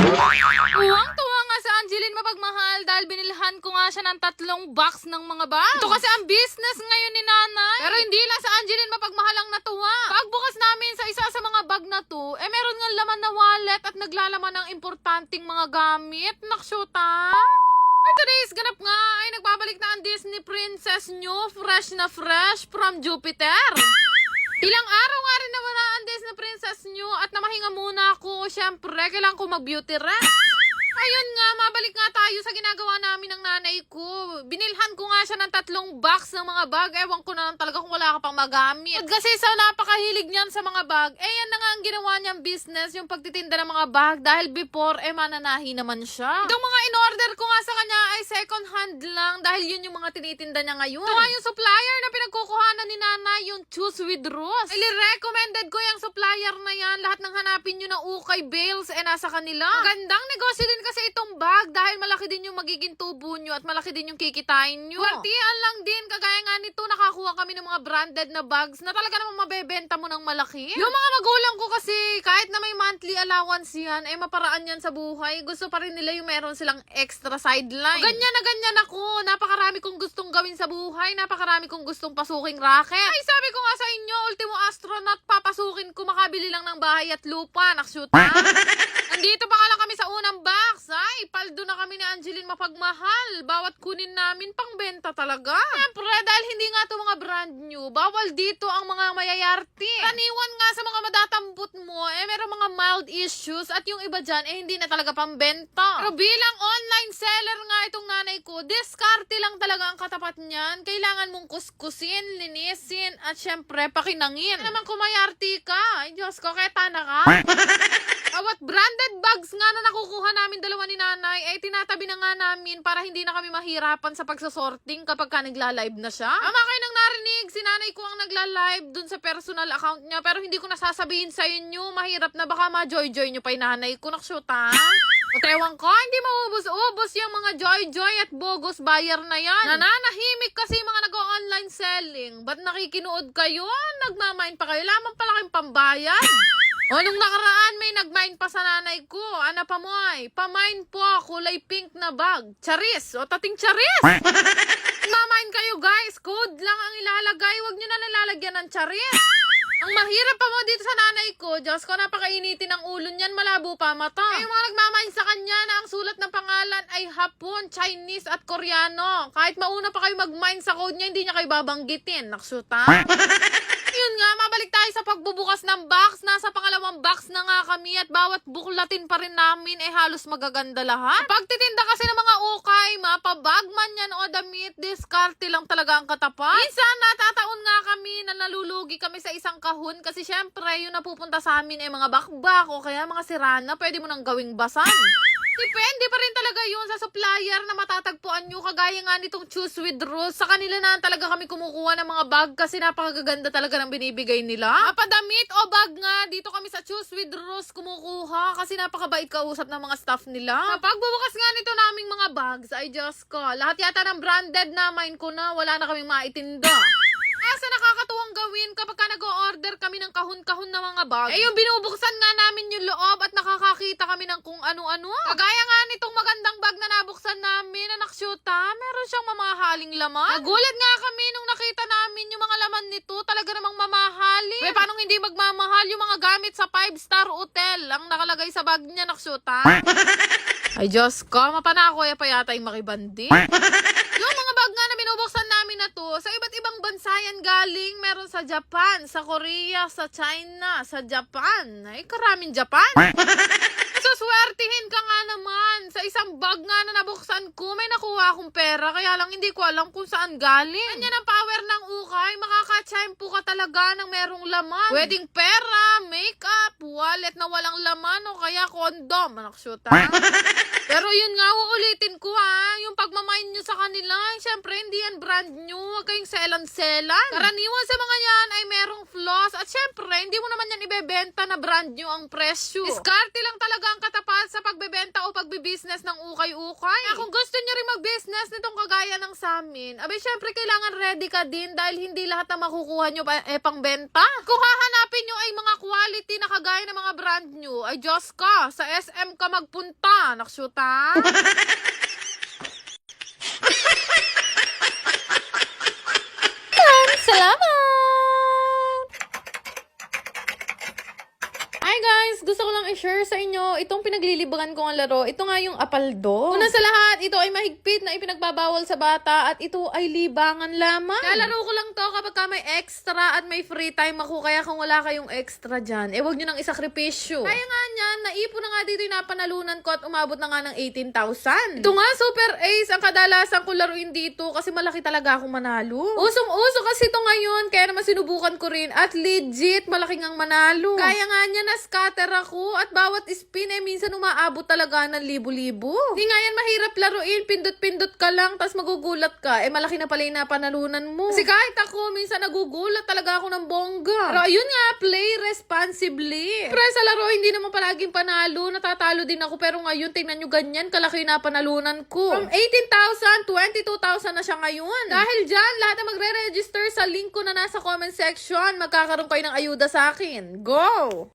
Tuwang-tuwa nga sa Angeline Mapagmahal dahil binilhan ko nga siya ng 3 box ng mga bag. Ito kasi ang business ngayon ni nanay. Pero hindi lang sa Angeline Mapagmahal ang natuwa. Pagbukas namin sa isa sa mga bag na to, meron nga laman na wallet at naglalaman ng importanteng mga gamit. Naksyuta. At today's ganap nga ay nagbabalik na ang Disney Princess nyo, fresh na fresh from Jupiter. Ilang araw nga rin naman ang Disney Princess nyo at namahinga muna ako. Siyempre, kailangan ko mag-beauty rest. Ayun nga, mabalik nga tayo sa ginagawa namin ng nanay ko. Binilhan ko nga siya ng 3 box ng mga bag. Ewan ko na lang talaga kung wala ka pang magamit. At kasi sa napakahilig niyan sa mga bag, yan na nga ang ginawa niyang business, yung pagtitinda ng mga bag. Dahil before, mananahi naman siya. Itong mga in-order ko nga sa kanya ay second hand lang dahil yun yung mga tinitinda niya ngayon. Ito nga yung supplier na pinagkukuhanan ni nanay, yung Choose with Rose. Recommended ko yung supplier na yan. Lahat ng hanapin nyo na ukay bales, nasa kanila. Magandang negosyo din kasi itong bag dahil malaki din yung magiging tubo nyo at malaki din yung kikitain nyo. Kwartian lang din, kagaya nga nito, nakakuha kami ng mga branded na bags na talaga namang mabebenta mo ng malaki. Yung mga magulang ko kasi, kahit na may monthly allowance yan, maparaan yan sa buhay. Gusto pa rin nila yung meron silang extra sideline. Ganyan na ganyan ako. Napakarami kong gustong gawin sa buhay. Napakarami kong gustong pasuking racket. Ay, sabi ko nga sa inyo, ultimo astronaut, papasukin ko, makabili lang ng bahay at lupa. Naksyuta. Andito pa nga lang kami sa unang box. Ay, paldo na kami ni Angeline Mapagmahal. Bawat kunin namin pangbenta talaga. Siyempre, dahil hindi nga ito mga brand new, bawal dito ang mga mayayarti. Taniwan nga sa mga madatambut mo, meron mga mild issues at yung iba dyan, hindi na talaga pambenta. Pero bilang online seller nga itong nanay ko, diskarte lang talaga ang katapat niyan. Kailangan mong kuskusin, linisin, at syempre, pakinangin. Naman kung mayarti ka, ay Diyos ko, keta na ka. Bawat branded bags nga na nakukuha namin dalawa ni nanay, tinatabi na nga namin para hindi na kami mahirapan sa pagsasorting kapag ka nagla-live na siya. Ama kayo nang narinig, si nanay ko ang nagla-live dun sa personal account niya, pero hindi ko nasasabihin sa inyo, mahirap na baka ma-joy-joy nyo pa yung nanay ko, naksyuta. Ewan ko, hindi maubos-ubos yung mga joy-joy at bogus buyer na yan. Nananahimik kasi yung mga nag-online selling. Ba't nakikinood kayo? Nagmamain pa kayo? Lamang pala kayong pambayad. O, nung nakaraan, may nagmain pa sa nanay ko. Ana pa mo ay, pamain po, kulay pink na bag. Charis, o tating charis. Mamain kayo guys, code lang ang ilalagay. Huwag nyo na nilalagyan ng charis. Ang mahirap pa mo dito sa nanay ko, Diyos ko, napakainitin ang ulo niyan, malabo pa mata. Yung mga nagmamain sa kanya na ang sulat ng pangalan ay Hapon, Chinese at Koreano. Kahit mauna pa kayo mag-mine sa code niya, hindi niya kayo babanggitin. Naksuta. Yun nga, mabalik tayo sa pagbubukas ng box. Nasa pangalawang box na nga kami at bawat buklatin pa rin namin halos magaganda lahat. Pagtitinda kasi ng mga ukay, mapabagman yan o damit, diskarte lang talaga ang katapat. Minsan natataon nga kami na nalulugi kami sa isang kahon kasi syempre yung napupunta sa amin mga bakbak o kaya mga sirana, pwede mo nang gawing basan. Depende pa rin talaga yun sa supplier na matatagpuan nyo. Kagaya nga nitong Choose with Rose. Sa kanila na talaga kami kumukuha ng mga bag kasi napakaganda talaga ng binibigay nila. Mapadamit o bag nga, dito kami sa Choose with Rose kumukuha kasi napakabait kausap ng mga staff nila. Pagbubukas nga nito naming mga bags, ay Diyos ko, lahat yata ng branded na mine ko na, wala na kaming maitinda. Sa nakakatuwang gawin kapag ka nag-o-order kami ng kahon-kahon na mga bag. Yung binubuksan nga namin yung loob at nakakakita kami ng kung ano-ano. Kagaya nga nitong magandang bag na nabuksan namin na naksyuta, meron siyang mamahaling laman. Nagulat nga kami nung nakita namin yung mga laman nito, talaga namang mamahalin. Paano hindi magmamahal yung mga gamit sa 5-star hotel ang nakalagay sa bag niya, naksyuta? Ay Diyos ko, mapanako pa yata yung makibandi. Yung mga bag nga na binubuksan namin na to, sa iba't ibang bansa yan galing. Meron sa Japan, sa Korea, sa China, sa Japan. Ay, karaming Japan. Suswertihin ka nga naman. Sa isang bag nga na nabuksan ko, may nakuha akong pera. Kaya lang hindi ko alam kung saan galing. Ganyan ang power ng ukay. Makaka-tsempo ka talaga ng merong laman. Wedding pera, makeup, wallet na walang laman o kaya kondom. Naksyuta. Pero yun nga, uulitin ko yung pagmamain nyo sa kanila, syempre hindi yan brand new, huwag kayong selan-selan. Karaniwan sa mga yan ay merong flaws at syempre hindi mo naman yan ibebenta na brand new ang presyo. Diskarte lang talaga ang katapat sa sa pagbebenta o pagbibusiness ng ukay-ukay. Kung gusto niya rin mag-business nitong kagaya ng sa amin, abay syempre kailangan ready ka din dahil hindi lahat na makukuha nyo pangbenta. Kung hahanapin nyo ay mga quality na kagaya ng mga brand new, ay Diyos ka, sa SM ka magpunta. Naksyuta? Salamat! Hi guys! Gusto ko lang i-share sa inyo itong pinaglilibangan kong laro. Ito nga yung apaldo. Una sa lahat, ito ay mahigpit na ipinagbabawal sa bata at ito ay libangan lamang. Lalaro ko lang to kapag ka may extra at may free time ako. Kaya kung wala kayong extra dyan, wag nyo nang isakripisyo. Kaya nga niyan, naipon na nga dito yung napanalunan ko at umabot na nga ng 18,000. Ito nga, Super Ace ang kadalasan ko laruin dito kasi malaki talaga akong manalo. Usong-uso kasi ito ngayon, kaya naman sinubukan ko rin at legit malaking ang manalo. Kaya nga niya na-scatter ako at bawat spin minsan umaabot talaga ng libo-libo. Di nga yan mahirap laruin, pindot-pindot ka lang tas magugulat ka. Malaki na pala yung napanalunan mo. Kasi kahit ako, minsan nagugulat talaga ako ng bongga. Pero ayun nga, play responsibly. Pero sa laro, hindi naman palaging panalo. Natatalo din ako. Pero ngayon, tingnan nyo ganyan, kalaki yung napanalunan ko. From 18,000, 22,000 na siya ngayon. Dahil dyan, lahat na magre-register sa link ko na nasa comment section, magkakaroon kayo ng ayuda sa akin. Go!